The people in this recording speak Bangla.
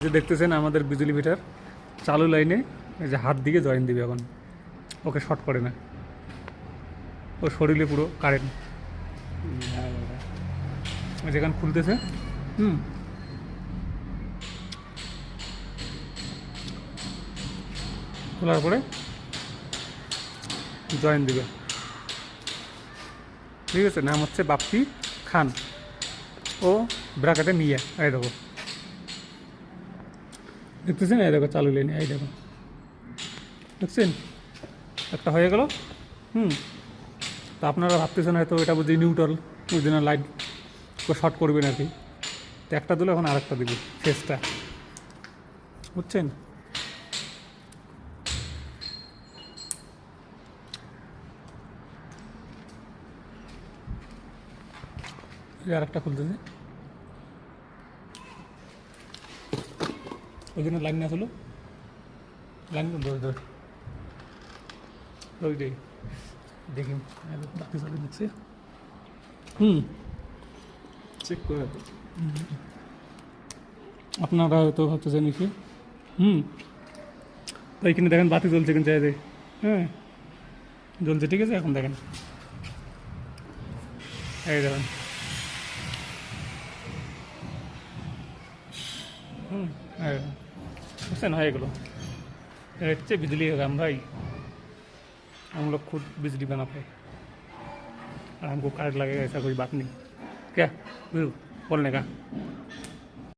যে দেখতেছেন আমাদের বিজলি মিটার চালু লাইনে এই যে হাত দিকে জয়েন দিবে এখন, ওকে শর্ট করে না, ও শরীরে পুরো কারেন্ট যেখানে খুলতেছে। হুম, খোলার পরে জয়েন দিবে। ঠিক আছে, নাম হচ্ছে বাপ্পি খান, ও ব্রাকেটে নিয়ে এই দেখো, দেখতেছেন এই দেখো চালু লাইনে, এই দেখো দেখছেন একটা হয়ে গেল। হুম, তো আপনারা ভাবতেছেন হয়তো এটা বুঝি নিউট্রাল, ওই জন্য লাইট শর্ট করবেন আর কি। তো একটা দিলে এখন আরেকটা দিবে ফেসটা, বুঝছেন? আরেকটা খুলতেছে, ওই জন্য লাইন না ছিল, লাইন ধরে ধরে ওই দেখি বাকি চলে দেখছি। হুম, চেক করে আপনারা হয়তো ভাবতেছেন কি। হুম, তো এইখানে দেখেন বাতি জ্বলছে কিন্তু চাই, হ্যাঁ জ্বলছে, ঠিক আছে। এখন দেখেন এই দেখেন, হুম, बुझते ना एगुलो हচ্ছে बिजली का काम भाई। हम लोग खुद बिजली बनाते हैं और हमको कार्ड लगेगा, ऐसा कोई बात नहीं। क्या बोलने का?